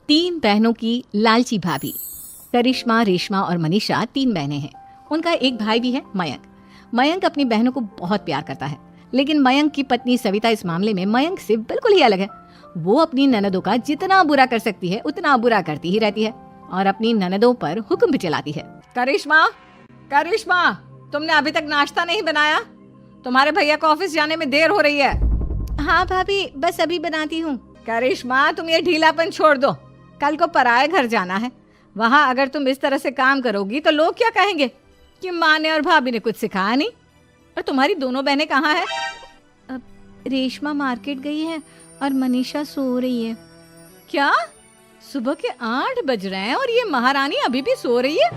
तीन बहनों की लालची भाभी। करिश्मा, रेशमा और मनीषा तीन बहनें हैं। उनका एक भाई भी है, मयंक। मयंक अपनी बहनों को बहुत प्यार करता है, लेकिन मयंक की पत्नी सविता इस मामले में मयंक से बिल्कुल ही अलग है। वो अपनी ननदों का जितना बुरा कर सकती है उतना बुरा करती ही रहती है और अपनी ननदों पर हुक्म भी चलाती है। करिश्मा, करिश्मा, तुमने अभी तक नाश्ता नहीं बनाया? तुम्हारे भैया को ऑफिस जाने में देर हो रही है। हाँ भाभी, बस अभी बनाती हूँ। करिश्मा, तुम ये ढीलापन छोड़ दो। कल को पराए घर जाना है। वहाँ अगर तुम इस तरह से काम करोगी तो लोग क्या कहेंगे कि माँ ने और भाभी ने कुछ सिखाया नहीं। और तुम्हारी दोनों बहनें कहाँ हैं? अब रेशमा मार्केट गई है और मनीषा सो रही है। क्या? सुबह के 8 बज रहे हैं और ये महारानी अभी भी सो रही है?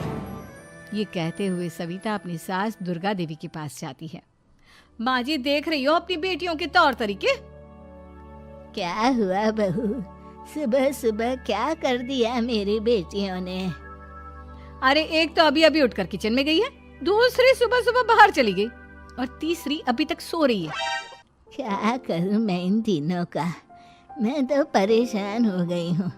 ये कहते हुए सविता अपनी सास दुर्गा देवी के पास जाती है। माँ जी, देख रही हो अपनी बेटियों के तौर तरीके? क्या हुआ बहू, सुबह सुबह क्या कर दिया मेरी बेटियों ने? अरे एक तो अभी अभी उठकर किचन में गई है, दूसरी सुबह सुबह बाहर चली गई और तीसरी अभी तक सो रही है। क्या करूं मैं इन तीनों का, मैं तो परेशान हो गई हूँ।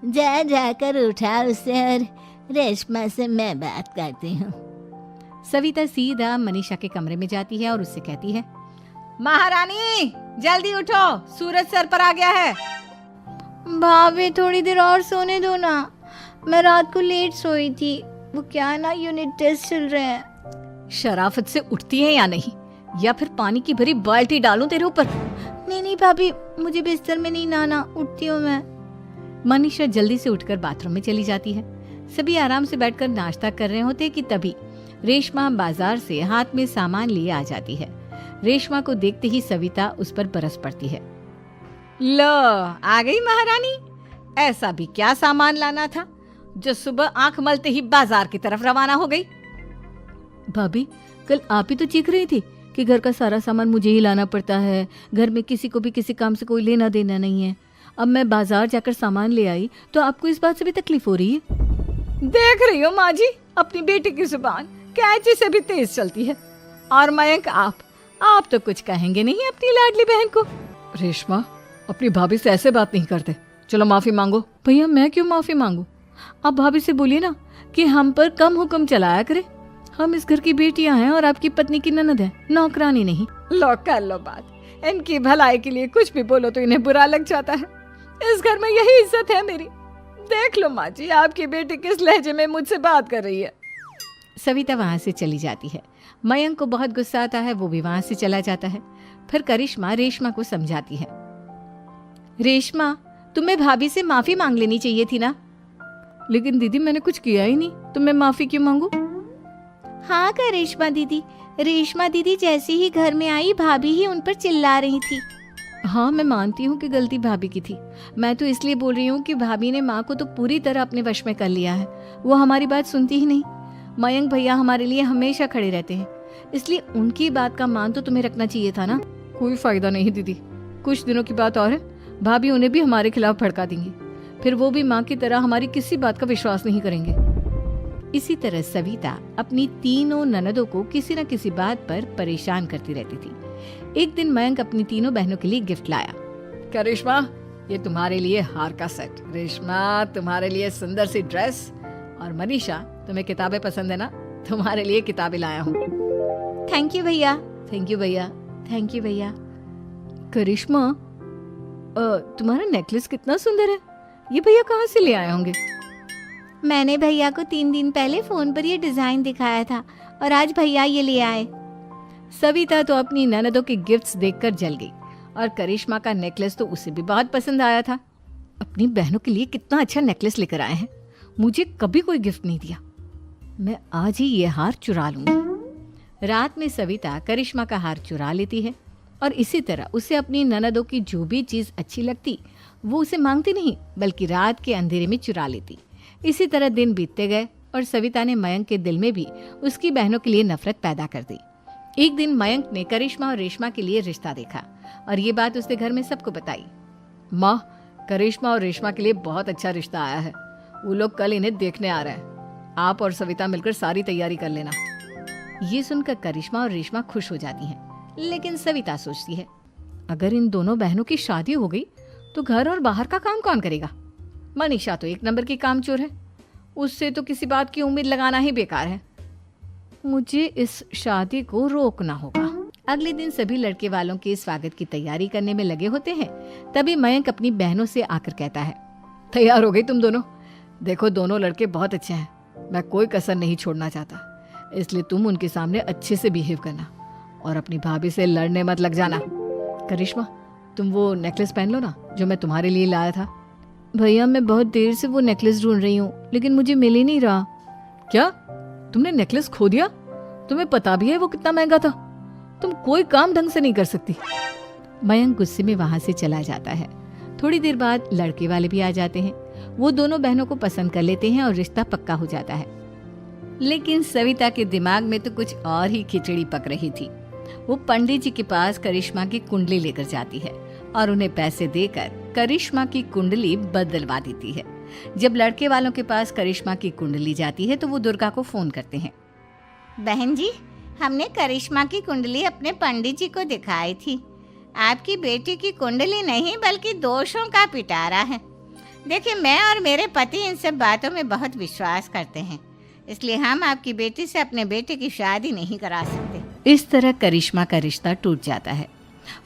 जा जाकर उठा उसे और रेशमा से मैं बात करती हूँ। सविता सीधा मनीषा के कमरे में जाती है और उससे कहती है, महारानी जल्दी उठो, सूरज सर पर आ गया है। भाभी थोड़ी देर और सोने दो ना, मैं रात को लेट सोई थी। वो क्या ना, यूनिट टेस्ट चल रहे हैं। शराफत से उठती है या नहीं, या फिर पानी की भरी बाल्टी डालूं तेरे ऊपर? नहीं नहीं भाभी, मुझे बिस्तर में नहीं नहाना, उठती हूँ मैं। मनीषा जल्दी से उठकर बाथरूम में चली जाती है। सभी आराम से बैठकर नाश्ता कर रहे होते कि तभी रेशमा बाजार से हाथ में सामान लिए आ जाती है। रेशमा को देखते ही सविता उस पर बरस पड़ती है। लो, आ गई महारानी। ऐसा भी क्या सामान लाना था जो सुबह आंख मलते ही बाजार की तरफ रवाना हो गई? भाभी, कल आप ही तो चीख रही थी कि घर का सारा सामान मुझे ही लाना पड़ता है, घर में किसी को भी किसी काम से कोई लेना देना नहीं है। अब मैं बाजार जाकर सामान ले आई तो आपको इस बात से भी तकलीफ हो रही है? देख रही हो माँ जी, अपनी बेटी की जुबान कैंची से भी तेज चलती है। और मयंक, आप तो कुछ कहेंगे नहीं अपनी लाडली बहन को? रेशमा, अपनी भाभी से ऐसे बात नहीं करते। चलो माफी मांगो। भैया, मैं क्यों माफी मांगू? आप भाभी से बोलिए ना कि हम पर कम हुक्म चलाया करे। हम इस घर की बेटियां हैं और आपकी पत्नी की ननद है, नौकरानी नहीं। लो कर लो बात। इनकी भलाई के लिए कुछ भी बोलो तो इन्हें बुरा लग जाता है। इस घर में यही इज्जत है मेरी। देख लो माँ जी, आपकी बेटी किस लहजे में मुझसे बात कर रही है। सविता वहां से चली जाती है। मयंक को बहुत गुस्सा आता है, वो भी वहां से चला जाता है। फिर करिश्मा रेशमा को समझाती है, रेशमा, तुम्हें भाभी से माफी मांग लेनी चाहिए थी ना। लेकिन दीदी, मैंने कुछ किया ही नहीं, तो मैं माफी क्यों मांगू? हाँ करिश्मा दीदी, रेशमा दीदी जैसे ही घर में आई भाभी ही उन पर चिल्ला रही थी। हाँ, मैं मानती हूँ कि गलती भाभी की थी। मैं तो इसलिए बोल रही हूँ कि भाभी ने माँ को तो पूरी तरह अपने वश में कर लिया है। वो हमारी बात सुनती ही नहीं। मयंक भैया हमारे लिए हमेशा खड़े रहते हैं, इसलिए उनकी बात का मान तो तुम्हें रखना चाहिए था ना। कोई फायदा नहीं दीदी, कुछ दिनों की बात और है, भाभी उन्हें भी हमारे खिलाफ भड़का देंगी। फिर वो भी माँ की तरह हमारी किसी बात का विश्वास नहीं करेंगे। इसी तरह सविता अपनी तीनों ननदों को किसी न किसी बात पर परेशान करती रहती थी। एक दिन मयंक अपनी तीनों बहनों के लिए गिफ्ट लाया। करिश्मा, ये तुम्हारे लिए हार का सेट। रेशमा, तुम्हारे लिए सुंदर सी ड्रेस। और मनीषा, तुम्हें किताबें पसंद है ना, तुम्हारे लिए किताबें लाया हूँ। थैंक यू भैया। थैंक यू भैया। थैंक यू भैया। करिश्मा, तुम्हारा नेकलेस कितना सुंदर है, ये भैया कहाँ से ले आए होंगे? मैंने भैया को 3 दिन पहले फोन पर ये डिजाइन दिखाया था और आज भैया ये ले आए। सविता तो अपनी ननदों के गिफ्ट्स देखकर जल गई और करिश्मा का नेकलेस तो उसे भी बहुत पसंद आया था। अपनी बहनों के लिए कितना अच्छा नेकलेस लेकर आए हैं, मुझे कभी कोई गिफ्ट नहीं दिया। मैं आज ही ये हार चुरा लूंगी। रात में सविता करिश्मा का हार चुरा लेती है और इसी तरह उसे अपनी ननदों की जो भी चीज अच्छी लगती वो उसे मांगती नहीं, बल्कि रात के अंधेरे में चुरा लेती। इसी तरह दिन बीतते गए और सविता ने मयंक के दिल में भी उसकी बहनों के लिए नफरत पैदा कर दी। एक दिन मयंक ने करिश्मा और रेशमा के लिए रिश्ता देखा और ये बात उसने घर में सबको बताई। माँ, करिश्मा और रेशमा के लिए बहुत अच्छा रिश्ता आया है, वो लोग कल इन्हें देखने आ रहे हैं। आप और सविता मिलकर सारी तैयारी कर लेना। ये सुनकर करिश्मा और रेशमा खुश हो जाती हैं, लेकिन सविता सोचती है, अगर इन दोनों बहनों की शादी हो गई तो घर और बाहर का काम कौन करेगा? मनीषा तो एक नंबर की कामचोर है, उससे तो किसी बात की उम्मीद लगाना ही बेकार है। मुझे इस शादी को रोकना होगा। अगले दिन सभी लड़के वालों के स्वागत की तैयारी करने में लगे होते हैं। तभी मयंक अपनी बहनों से आकर कहता है, तैयार हो गई तुम दोनों? देखो दोनों लड़के बहुत अच्छे हैं, मैं कोई कसर नहीं छोड़ना चाहता, इसलिए तुम उनके सामने अच्छे से बिहेव करना और अपनी भाभी से लड़ने मत लग जाना। करिश्मा, तुम वो नेकलेस पहन लो ना जो मैं तुम्हारे लिए लाया था। भैया मैं बहुत देर से वो नेकलेस ढूंढ रही हूँ, लेकिन मुझे मिल ही नहीं रहा। क्या तुमने नेकलेस खो दिया? तुम्हें पता भी है वो कितना महंगा था? तुम कोई काम ढंग से नहीं कर सकती। मयंक गुस्से में वहां से चला जाता है। थोड़ी देर बाद लड़के वाले भी आ जाते हैं। वो दोनों बहनों को पसंद कर लेते हैं और रिश्ता पक्का हो जाता है। लेकिन सविता के दिमाग में तो कुछ और ही खिचड़ी पक रही थी। वो पंडित जी के पास करिश्मा की कुंडली लेकर जाती है और उन्हें पैसे देकर करिश्मा की कुंडली बदलवा देती है। जब लड़के वालों के पास करिश्मा की कुंडली जाती है तो वो दुर्गा को फोन करते हैं। बहन जी, हमने करिश्मा की कुंडली अपने पंडित जी को दिखाई थी। आपकी बेटी की कुंडली नहीं बल्कि दोषों का पिटारा है। देखिए, मैं और मेरे पति इन सब बातों में बहुत विश्वास करते हैं, इसलिए हम आपकी बेटी से अपने बेटे की शादी नहीं करा सकते। इस तरह करिश्मा का रिश्ता टूट जाता है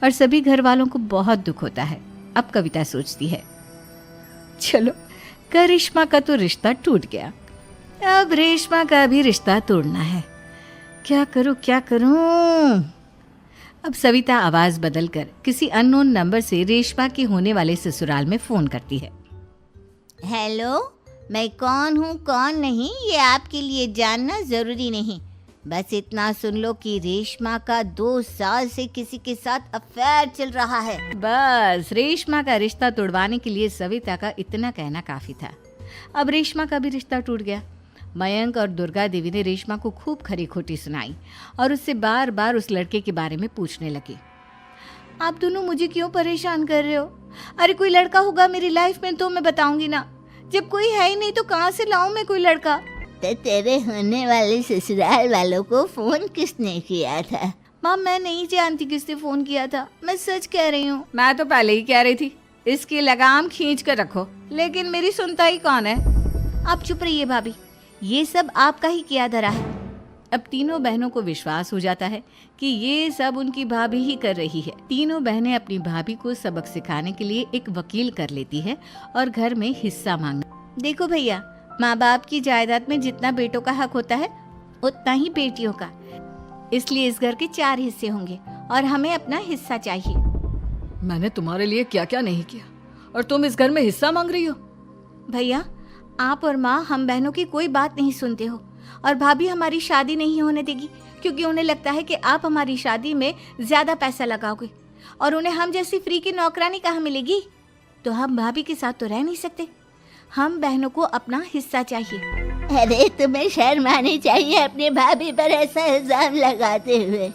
और सभी घर वालों को बहुत दुख होता है। अब कविता सोचती है, चलो करिश्मा का तो रिश्ता टूट गया, अब रेशमा का भी रिश्ता तोड़ना है। क्या करूं? अब सविता आवाज बदलकर किसी अननोन नंबर से रेशमा के होने वाले ससुराल में फोन करती है। हेलो, मैं कौन हूँ कौन नहीं ये आपके लिए जानना जरूरी नहीं, बस इतना सुन लो कि रेशमा का 2 साल से किसी के साथ अफेयर चल रहा है। बस रेशमा का रिश्ता तोड़वाने के लिए सविता का इतना कहना काफी था। अब रेशमा का भी रिश्ता टूट गया। मयंक और दुर्गा देवी ने रेशमा को खूब खरी खोटी सुनाई और उससे बार बार उस लड़के के बारे में पूछने लगी। आप दोनों मुझे क्यों परेशान कर रहे हो? अरे कोई लड़का होगा मेरी लाइफ में तो मैं बताऊंगी ना, जब कोई है ही नहीं तो कहाँ से लाऊं मैं कोई लड़का? तो तेरे होने वाले ससुराल वालों को फोन किसने किया था? माँ, मैं नहीं जानती किसने फोन किया था, मैं सच कह रही हूँ। मैं तो पहले ही कह रही थी इसकी लगाम खींच कर रखो, लेकिन मेरी सुनता ही कौन है। आप चुप रहिए भाभी, ये सब आपका ही किया धरा है। अब तीनों बहनों को विश्वास हो जाता है कि ये सब उनकी भाभी ही कर रही है। तीनों बहनें अपनी भाभी को सबक सिखाने के लिए एक वकील कर लेती है और घर में हिस्सा मांगना। देखो भैया, माँ बाप की जायदाद में जितना बेटों का हक होता है उतना ही बेटियों का, इसलिए इस घर के 4 हिस्से होंगे और हमें अपना हिस्सा चाहिए। मैंने तुम्हारे लिए क्या क्या नहीं किया और तुम इस घर में हिस्सा मांग रही हो? भैया, आप और माँ हम बहनों की कोई बात नहीं सुनते हो और भाभी हमारी शादी नहीं होने देगी क्योंकि उन्हें लगता है कि आप हमारी शादी में ज्यादा पैसा लगाओगे और उन्हें हम जैसी फ्री की नौकरानी कहाँ मिलेगी। तो हम भाभी के साथ तो रह नहीं सकते, हम बहनों को अपना हिस्सा चाहिए। अरे तुम्हें शर्म आनी चाहिए अपनी भाभी पर ऐसा इल्जाम लगाते हुए।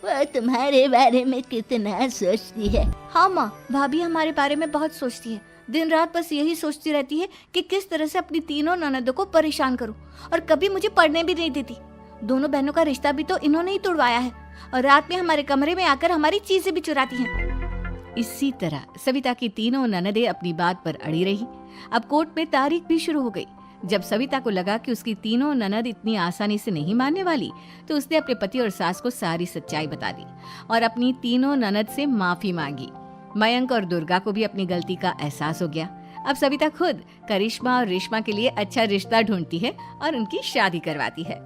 वो तुम्हारे बारे में कितना सोचती है। हाँ माँ, भाभी हमारे बारे में बहुत सोचती है, दिन रात बस यही सोचती रहती है कि किस तरह से अपनी तीनों ननदों को परेशान करूं और कभी मुझे पढ़ने भी नहीं देती। दोनों बहनों का रिश्ता भी तो इन्होंने ही तोड़वाया है और रात में हमारे कमरे में आकर हमारी चीजें भी चुराती हैं। इसी तरह सविता की तीनों ननदें अपनी बात पर अड़ी रही। अब कोर्ट में तारीख भी शुरू हो गई। जब सविता को लगा कि उसकी तीनों ननद इतनी आसानी से नहीं मानने वाली, तो उसने अपने पति और सास को सारी सच्चाई बता दी और अपनी तीनों ननद से माफी मांगी। मयंक और दुर्गा को भी अपनी गलती का एहसास हो गया। अब सविता खुद करिश्मा और रेशमा के लिए अच्छा रिश्ता ढूंढती है और उनकी शादी करवाती है।